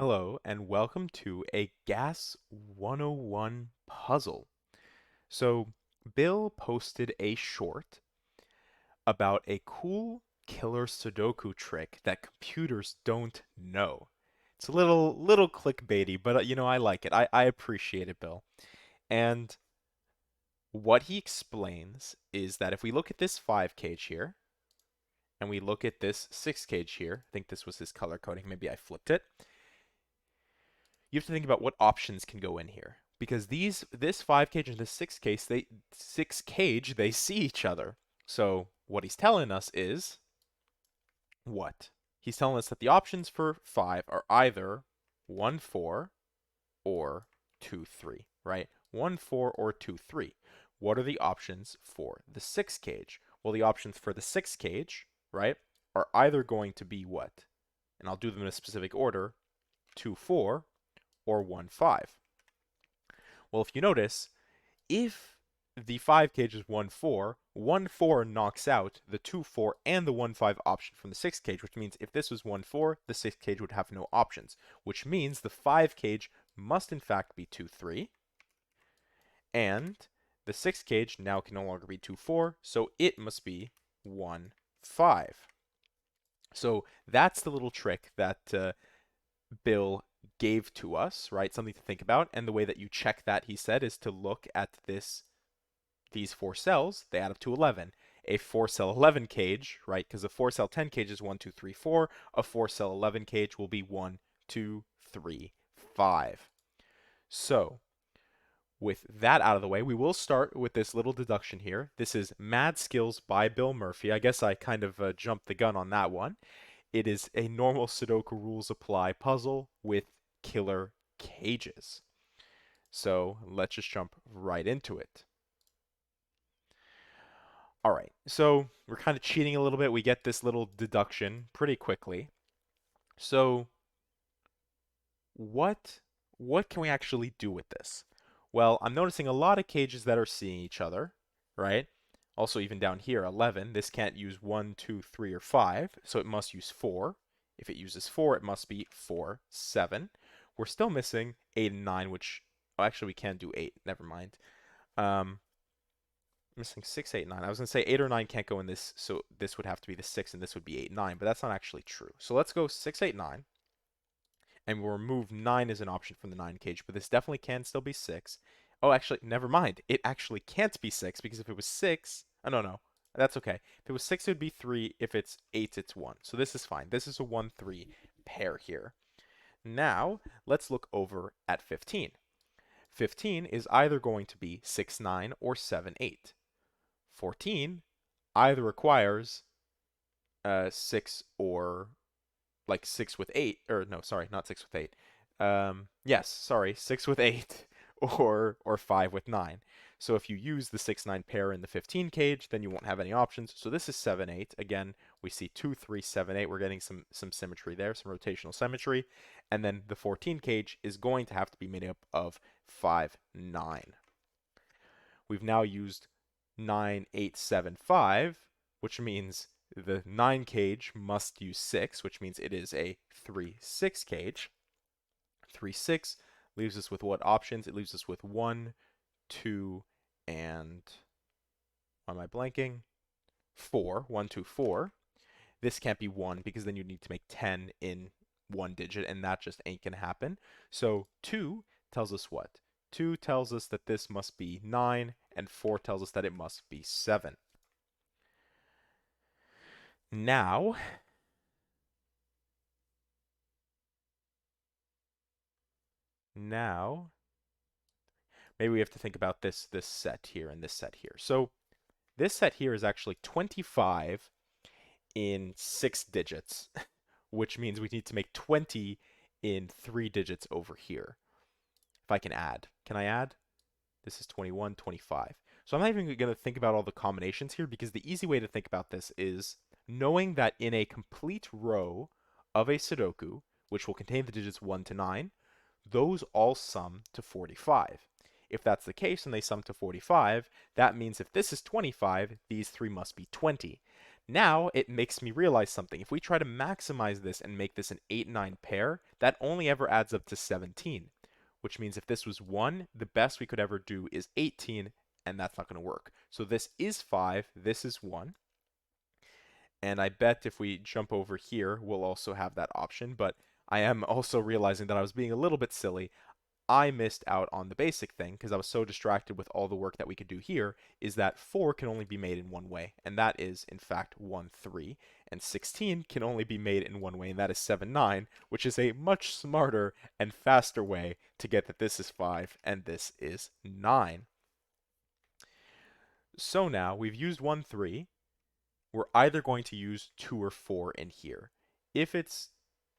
Hello, and welcome to a Gas 101 puzzle. So, Bill posted a short about a cool killer Sudoku trick that computers don't know. It's a little clickbaity, but I like it. I appreciate it, Bill. And what he explains is that if we look at this 5 cage here, and we look at this 6 cage here, I think this was his color coding, maybe I flipped it. You have to think about what options can go in here because this 5 cage and this 6 cage they see each other. So what he's telling us is what? He's telling us that the options for 5 are either 1 4 or 2 3, right? 1 4 or 2 3. What are the options for the 6 cage? Well, the options for the 6 cage, right, are either going to be what? And I'll do them in a specific order, 2 4 or 1 5. Well, if you notice, if the 5 cage is 1 4, 1 4 knocks out the 2 4 and the 1 5 option from the 6 cage, which means if this was 1 4, the 6 cage would have no options, which means the 5 cage must in fact be 2 3, and the 6 cage now can no longer be 2 4, so it must be 1 5. So that's the little trick that Bill gave to us, right? Something to think about. And the way that you check that, he said, is to look at these 4 cells. They add up to 11. A 4-cell 11 cage, right? Because a 4-cell 10 cage is 1, 2, 3, 4. A 4-cell 11 cage will be 1, 2, 3, 5. So, with that out of the way, we will start with this little deduction here. This is Mad Skills by Bill Murphy. I guess I kind of jumped the gun on that one. It is a normal Sudoku rules apply puzzle with killer cages. So let's just jump right into it. All right, so we're kind of cheating a little bit. We get this little deduction pretty quickly. So what can we actually do with this? Well, I'm noticing a lot of cages that are seeing each other, right? Also, even down here, 11, this can't use 1, 2, 3, or 5, so it must use 4. If it uses 4, it must be 4, 7. We're still missing 8 and 9, which, oh, actually, we can do 8. Never mind. Um, missing 6, 8, 9. I was going to say 8 or 9 can't go in this, so this would have to be the 6, and this would be 8, 9, but that's not actually true. So let's go 6, 8, 9 and we'll remove 9 as an option from the 9 cage, but this definitely can still be 6. Oh, actually, never mind. It actually can't be 6, because if it was 6, oh, no, that's okay. If it was 6, it would be 3. If it's 8, it's 1. So this is fine. This is a 1-3 pair here. Now, let's look over at 15. 15 is either going to be 6, 9 or 7, 8. 14 either requires 6 or like 6 with 8, or no, sorry, not 6 with 8. Yes, sorry, 6 with 8 or 5 with 9. So if you use the 6-9 pair in the 15 cage, then you won't have any options. So this is 7-8. Again, we see 2, 3, 7, 8. We're getting some symmetry there, some rotational symmetry. And then the 14 cage is going to have to be made up of 5, 9. We've now used 9, 8, 7, 5, which means the 9 cage must use 6, which means it is a 3-6 cage. 3-6 leaves us with what options? It leaves us with 1, 2, and why am I blanking? 4. 1, 2, 4. This can't be 1 because then you need to make 10 in one digit, and that just ain't going to happen. So 2 tells us what? 2 tells us that this must be 9, and 4 tells us that it must be 7. Now, maybe we have to think about this set here and this set here. So this set here is actually 25 in 6 digits, which means we need to make 20 in 3 digits over here. If I can add. Can I add? This is 21, 25. So I'm not even going to think about all the combinations here because the easy way to think about this is knowing that in a complete row of a Sudoku, which will contain the digits 1 to 9, those all sum to 45. If that's the case and they sum to 45, that means if this is 25, these 3 must be 20. Now it makes me realize something. If we try to maximize this and make this an 8-9 pair, that only ever adds up to 17, which means if this was 1, the best we could ever do is 18, and that's not going to work. So this is 5, this is 1, and I bet if we jump over here, we'll also have that option, but I am also realizing that I was being a little bit silly. I missed out on the basic thing because I was so distracted with all the work that we could do here, is that 4 can only be made in one way, and that is, in fact, 1, 3, and 16 can only be made in one way, and that is 7, 9, which is a much smarter and faster way to get that this is 5 and this is 9. So now we've used 1, 3. We're either going to use 2 or 4 in here. If it's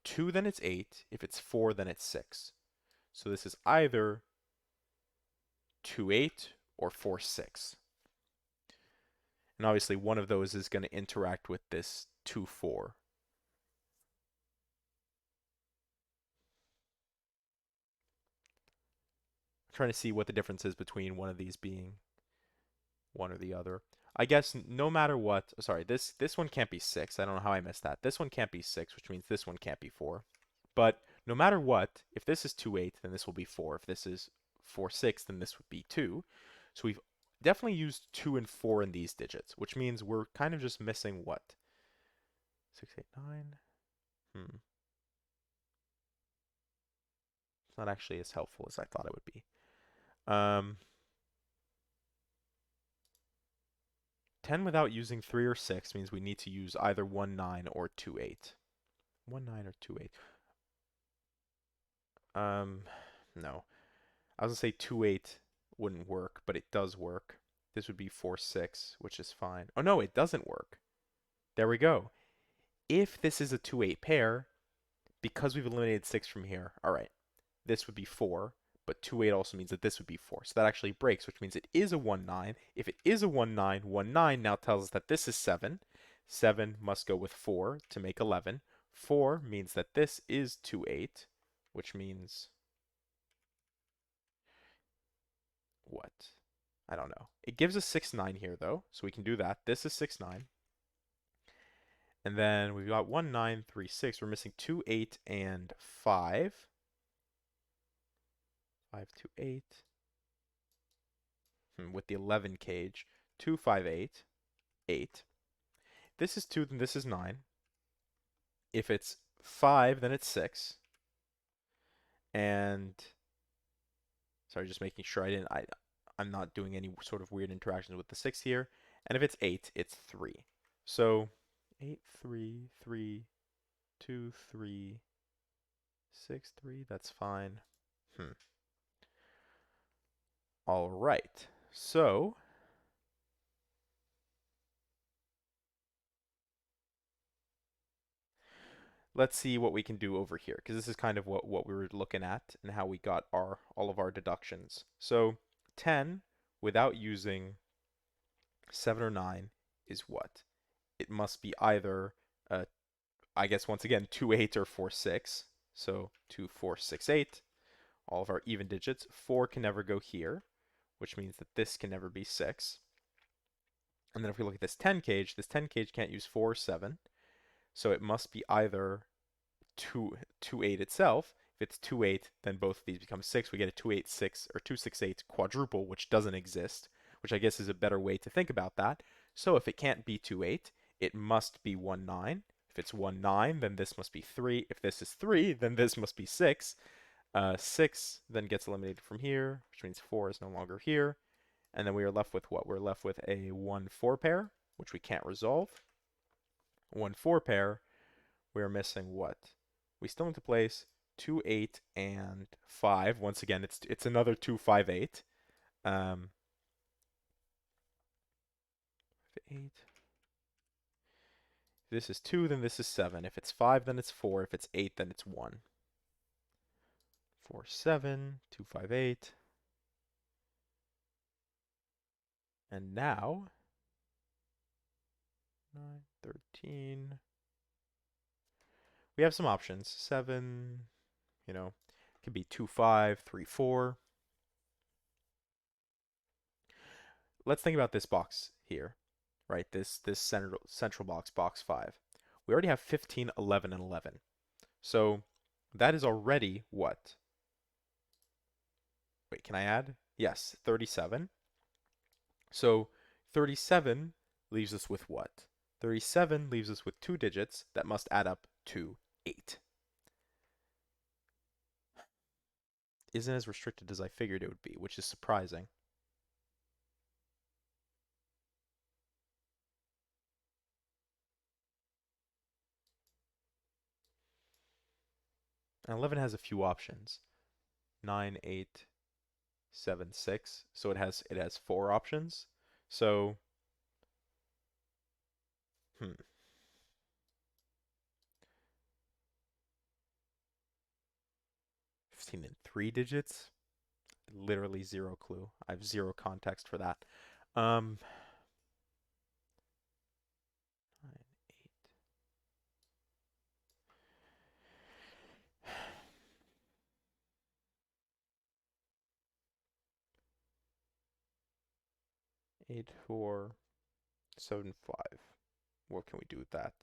2, then it's 8. If it's 4, then it's 6. So this is either 2, 8 or 4, 6. And obviously one of those is going to interact with this 2, 4. I'm trying to see what the difference is between one of these being one or the other. I guess no matter what, sorry, this one can't be 6. I don't know how I missed that. This one can't be 6, which means this one can't be 4. But no matter what, if this is 2, 8, then this will be 4. If this is 4, 6, then this would be 2. So we've definitely used 2 and 4 in these digits, which means we're kind of just missing what? 6, 8, 9? It's not actually as helpful as I thought it would be. 10 without using 3 or 6 means we need to use either 1, 9 or 2, 8. 1, 9 or 2, 8. No. I was going to say 2, 8 wouldn't work, but it does work. This would be 4, 6, which is fine. Oh, no, it doesn't work. There we go. If this is a 2, 8 pair, because we've eliminated 6 from here, all right, this would be 4, but 2, 8 also means that this would be 4. So that actually breaks, which means it is a 1, 9. If it is a 1, 9, 1, 9 now tells us that this is 7. 7 must go with 4 to make 11. 4 means that this is 2, 8, which means what? I don't know. It gives us 6, 9 here, though, so we can do that. This is 6, 9. And then we've got 1, 9, 3, 6. We're missing 2, 8, and 5. 5, 2, 8. With the 11 cage. 2, 5, 8. 8. This is 2, then this is 9. If it's 5, then it's 6. And sorry, just making sure I'm not doing any sort of weird interactions with the 6 here. And if it's 8, it's 3. So 8, 3, 3, 2, 3, 6, 3. That's fine. All right. So let's see what we can do over here, because this is kind of what we were looking at and how we got all of our deductions. So 10 without using 7 or 9 is what? It must be either, I guess once again, 2, 8 or 4, 6. So 2, 4, 6, 8. All of our even digits. 4 can never go here, which means that this can never be 6. And then if we look at this 10 cage can't use 4 or 7. So it must be either 2, 8 itself. If it's 2, 8, then both of these become 6. We get a 2, 8, 6 or 2, 6, 8 quadruple, which doesn't exist, which I guess is a better way to think about that. So if it can't be 2, 8, it must be 1, 9. If it's 1, 9, then this must be 3. If this is 3, then this must be 6. 6 then gets eliminated from here, which means 4 is no longer here. And then we are left with what? We're left with a 1, 4 pair, which we can't resolve. 1, 4 pair, we're missing what? We still need to place 2, 8, and 5. Once again, it's another 2, 5, 8. 8. If this is 2, then this is 7. If it's 5, then it's 4. If it's 8, then it's 1. 4, 7, 2, 5, 8. And now, 9, 13. We have some options. 7, it could be 2, 5, 3, 4. Let's think about this box here. right? This central box, box 5. We already have 15, 11, and 11. So that is already what? Wait, can I add? Yes, 37. So 37 leaves us with what? 37 leaves us with two digits that must add up to 8. Isn't as restricted as I figured it would be, which is surprising. And 11 has a few options. 9, 8, 7, 6. So it has four options. So, hmm, 15 and 3 digits? Literally zero clue. I have zero context for that. 9, 8, 8, 4, 7, 5. What can we do with that?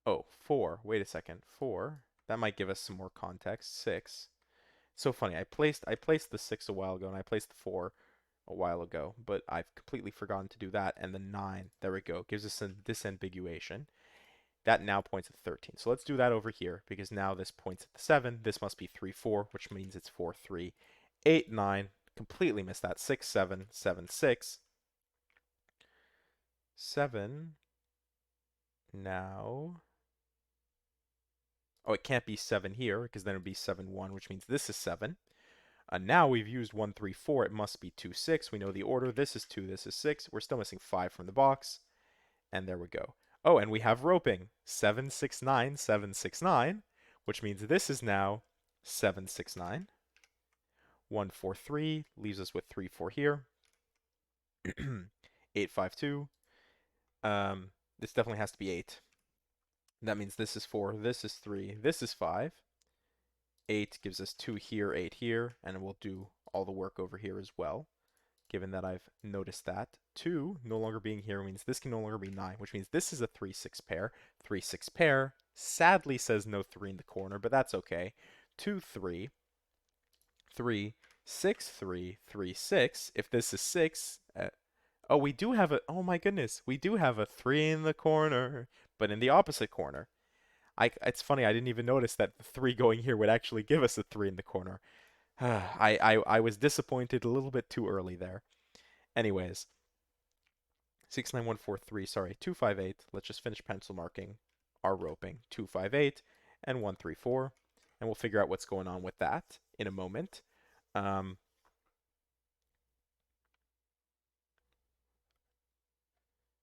Oh, 4. Wait a second. 4. That might give us some more context. 6. So funny. I placed the 6 a while ago and I placed the 4 a while ago, but I've completely forgotten to do that. And the 9, there we go, gives us some disambiguation. That now points at 13. So let's do that over here because now this points at the 7. This must be 3, 4, which means it's 4, 3, 8, 9. Completely missed that. 6, 7, 7, 6. 7. Now. Oh, it can't be 7 here because then it would be 7, 1, which means this is 7. Now we've used 1, 3, 4. It must be 2, 6. We know the order. This is 2, this is 6. We're still missing 5 from the box. And there we go. Oh, and we have roping. 7, 6, 9, 7, 6, 9, which means this is now 7, 6, 9. 1, 4, 3 leaves us with 3, 4 here. 8, 5, 2. This definitely has to be 8. That means this is 4, this is 3, this is 5. 8 gives us 2 here, 8 here, and we'll do all the work over here as well, given that I've noticed that. 2 no longer being here means this can no longer be 9, which means this is a 3, 6 pair. 3, 6 pair sadly says no 3 in the corner, but that's okay. 2, 3, 3, 6, 3, 3, 6. If this is 6, oh, we do have a, oh my goodness, we do have a 3 in the corner, but in the opposite corner. It's funny, I didn't even notice that the 3 going here would actually give us a 3 in the corner. I was disappointed a little bit too early there. Anyways, 69143, sorry, 258. Let's just finish pencil marking our roping. 258 and 134. And we'll figure out what's going on with that in a moment.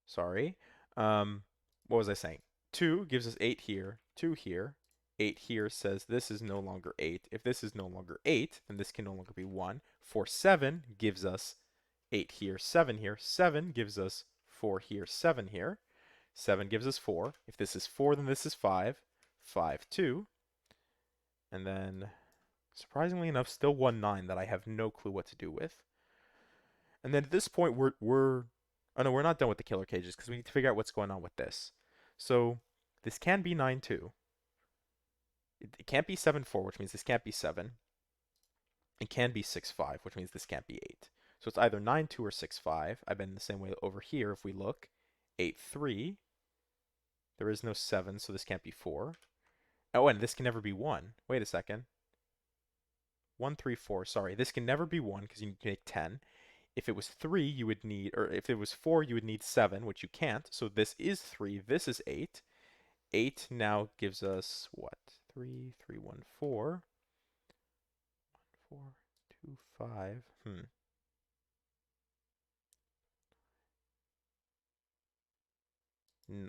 Sorry. What was I saying? 2 gives us 8 here, 2 here. 8 here says this is no longer 8. If this is no longer 8, then this can no longer be 1. 4, 7 gives us 8 here, 7 here. 7 gives us 4 here, 7 here. 7 gives us 4. If this is 4, then this is 5. 5, 2. And then, surprisingly enough, still 1, 9 that I have no clue what to do with. And then at this point, oh no, we're not done with the killer cages because we need to figure out what's going on with this. So this can be 9, 2. It can't be 7, 4, which means this can't be 7. It can be 6, 5, which means this can't be 8. So it's either 9, 2 or 6, 5. I've been the same way over here if we look. 8, 3. There is no 7, so this can't be 4. Oh, and this can never be 1. Wait a second. 1, 3, 4. Sorry, this can never be 1 because you need to make 10. If it was 3, you would need, or if it was 4, you would need 7, which you can't. So this is 3, this is 8. 8 now gives us what? 3, 3, 1, 4. 1, 4, 2, 5.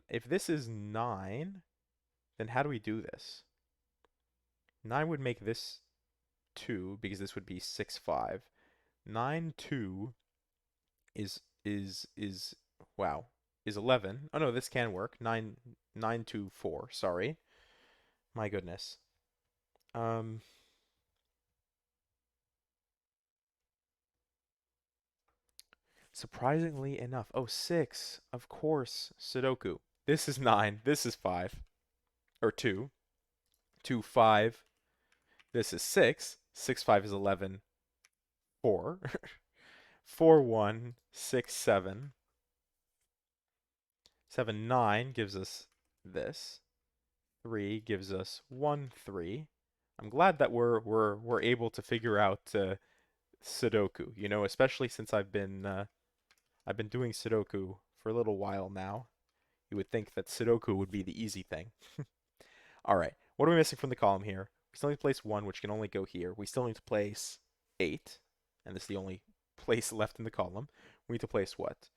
If this is 9, then how do we do this? 9 would make this 2 because this would be 6, 5. 9, 2 is wow, is 11. Oh no, this can work. 9, 9, 2, 4. Sorry. My goodness. Um Surprisingly enough. Oh, 6. Of course. Sudoku. This is 9. This is 5. Or 2. 2, 5. This is 6. 6, 5 is 11. 4. 4, 1. 6, 7. 7, 9 gives us this. 3 gives us 1, 3. I'm glad that we're able to figure out Sudoku, especially since I've been doing Sudoku for a little while now. You would think that Sudoku would be the easy thing. All right, what are we missing from the column here? We still need to place 1, which can only go here. We still need to place 8, and this is the only place left in the column. We need to place what?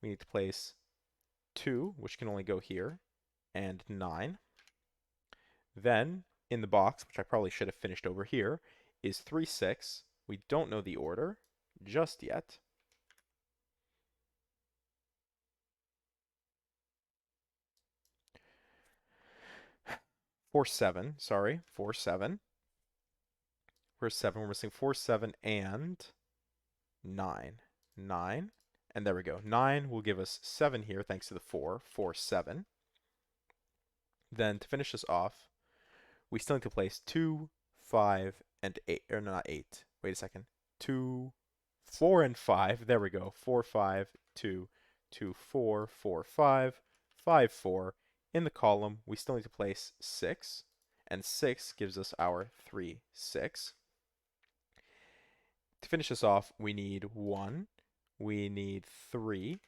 We need to place 2, which can only go here, and 9. Then, in the box, which I probably should have finished over here, is 3, 6. We don't know the order just yet. 4, 7, sorry, 4, 7. Where's 7? We're missing 4, 7, and 9. 9. And there we go. 9 will give us 7 here, thanks to the 4. 4, 7. Then, to finish this off, we still need to place 2, 5, and 8. Or not 8. Wait a second. 2, 4, and 5. There we go. 4, 5, 2, 2, 4, 4, 5, 5, 4. In the column, we still need to place 6. And 6 gives us our 3, 6. To finish this off, we need 1, we need 3,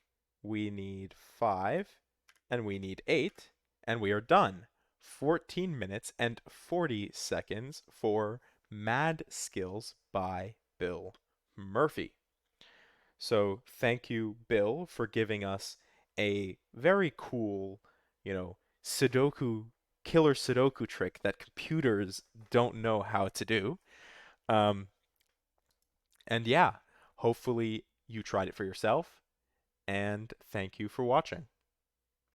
we need 5, and we need 8, and we are done. 14 minutes and 40 seconds for Mad Skills by Bill Murphy. So thank you, Bill, for giving us a very cool, Sudoku, killer Sudoku trick that computers don't know how to do. Um, and yeah, hopefully you tried it for yourself, and thank you for watching.